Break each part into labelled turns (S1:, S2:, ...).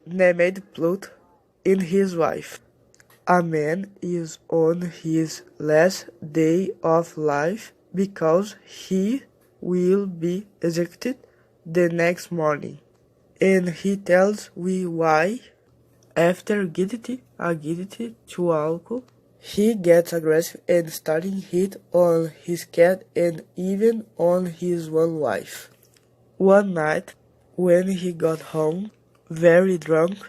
S1: named Pluto and his wife. A man is on his last day of life because he will be executed the next morning. And he tells we why. After getting addicted to alcohol, he gets aggressive and starting hit on his cat and even on his one wife. One night, when he got home, very drunk,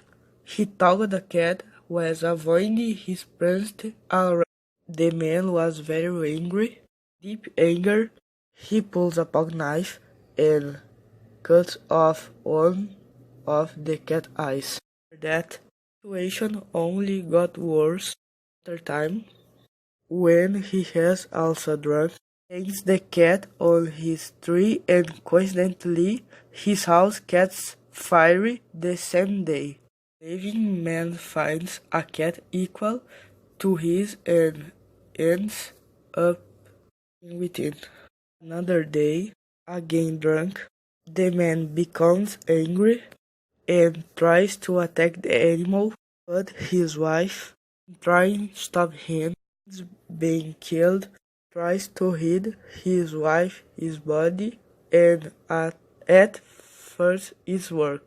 S1: he thought the cat was avoiding his presence around. The man was very angry. Deep anger, he pulls a pocket knife and cuts off one of the cat's eyes. That situation only got worse after time, when he has also drunk, hangs the cat on his tree and coincidentally his house catches fire the same day. Living man finds a cat equal to his and ends up with it. Another day, again drunk, the man becomes angry and tries to attack the animal, but his wife, trying to stop him being killed, tries to hide his wife's body, and at first it works.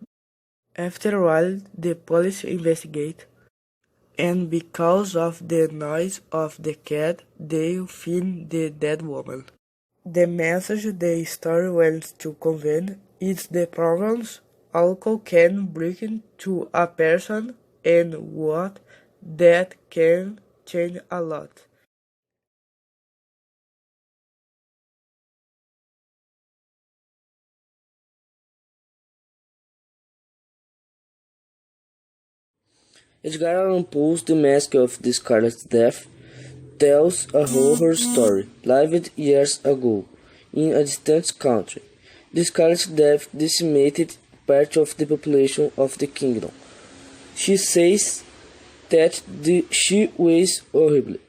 S1: After a while, the police investigate, and because of the noise of the cat, they find the dead woman. The message the story wants to convey is the problems alcohol can bring to a person and what that can change a lot.
S2: Edgar Allan Poe's The Mask of the Scarlet Death tells a horror story, lived years ago, in a distant country. The Scarlet Death decimated part of the population of the kingdom. She says that she weighs horribly,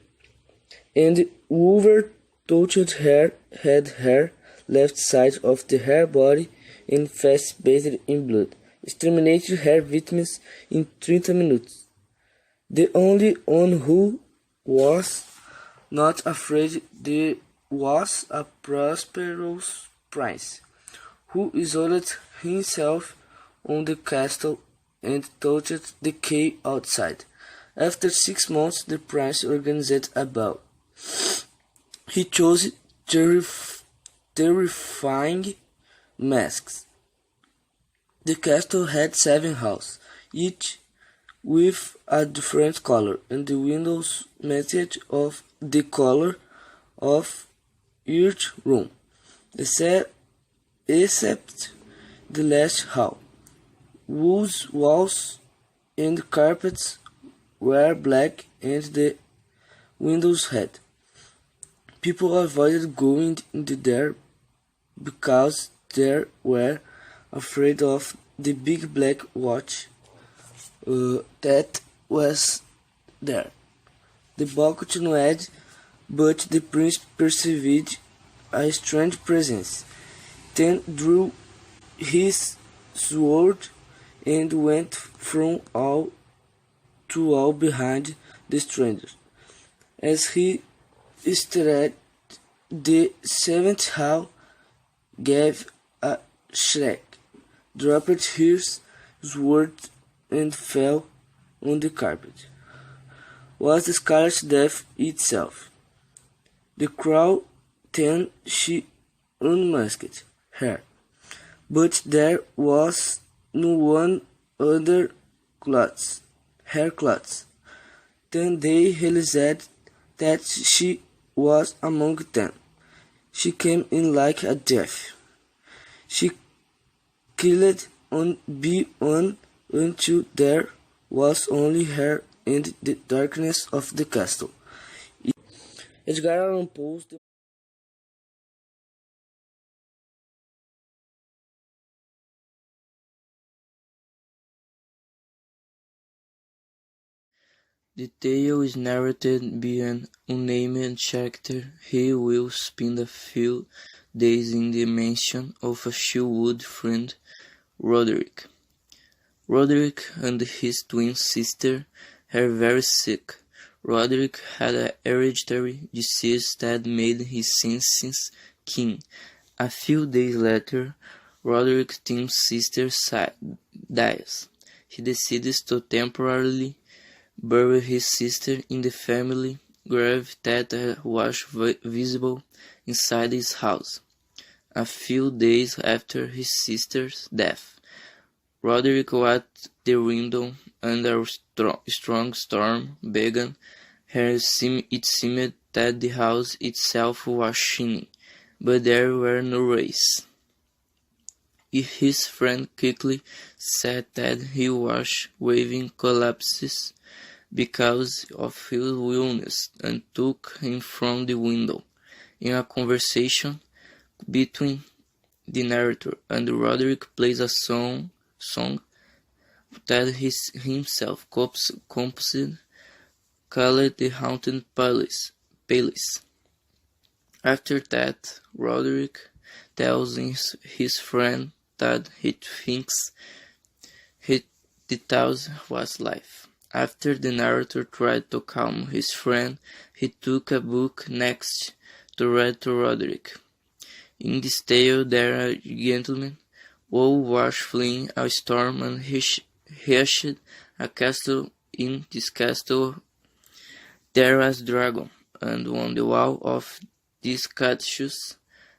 S2: and whoever touched her had her left side of her body and face bathed in blood, exterminating her victims in 30 minutes. The only one who was not afraid there was a prosperous prince, who isoled himself on the castle and touched the key outside. After 6 months, the prince organized a ball. He chose terrifying masks. The castle had 7 halls, each with a different color, and the windows matched of the color of each room, except the last hall, whose walls and carpets were black and the windows red. People avoided going into there because they were afraid of the big black watch that was there. The ball continued, but the prince perceived a strange presence. Then drew his sword and went from all to all behind the stranger. As he stared, the 7th hall gave a shriek, dropped his sword and fell on the carpet. Was the Scarlet Death itself. The crowd then she unmasked her, but there was no one under her clothes. Then they realized that she was among them. She came in like a thief. She killed on one until there was only her and the darkness of the castle. Edgar Allan Poe's The tale is narrated by an unnamed character. He will spend a few days in the mansion of a childhood friend, Roderick. Roderick and his twin sister were very sick. Roderick had a hereditary disease that made his senses keen. A few days later, Roderick's twin sister dies. He decides to temporarily bury his sister in the family grave that was visible inside his house. A few days after his sister's death, Roderick was at the window and a strong storm began. It seemed that the house itself was shining, but there were no rays. His friend quickly said that he was having collapses because of his illness and took him from the window. In a conversation between the narrator and Roderick plays a song that he himself composed called The Haunted Palace. After that, Roderick tells his friend that he thinks the tale was life. After the narrator tried to calm his friend, he took a book next to read to Roderick. In this tale there are gentlemen who was fleeing a storm and reached a castle. In this castle there was a dragon, and on the wall of this castle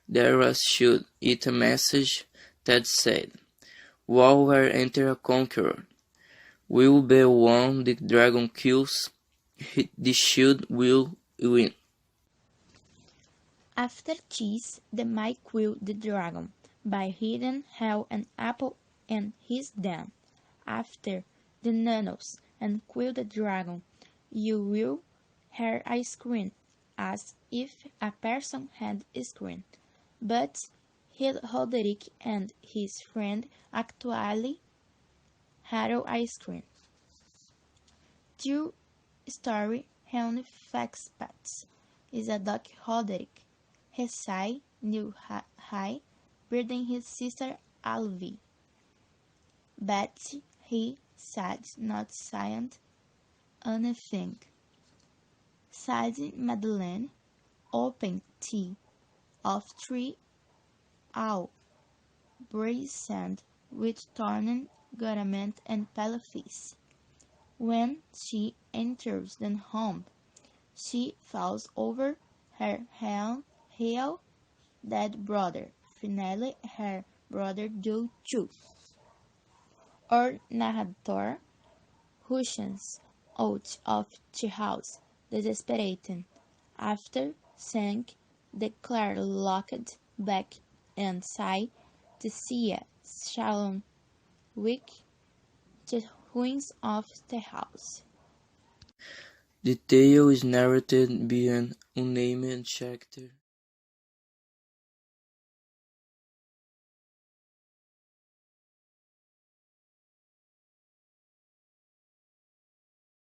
S2: there was should it a message that said, "Wall where enter a conqueror will be one the dragon kills, the shield will win."
S3: After Cheese, the Might Kill the Dragon, by Hidden Hell and Apple and his Den. After the Nanos and Kill the Dragon, you will hear a scream, as if a person had screamed. But Roderick and his friend actually had a scream. True story, Henry Faxpats is a dog Roderick. He sighed new high, burden his sister Alvi. But he said not saying anything. Said Madeleine, open tea of 3 all, braised sand with torn garment and pale face. When she enters the home, she falls over her real dead brother. Finally, her brother Joe too. Our narrator rushes out of the house, desperate. After seeing the car locked back inside, to see a shallow wick the ruins of the house.
S2: The tale is narrated by an unnamed character.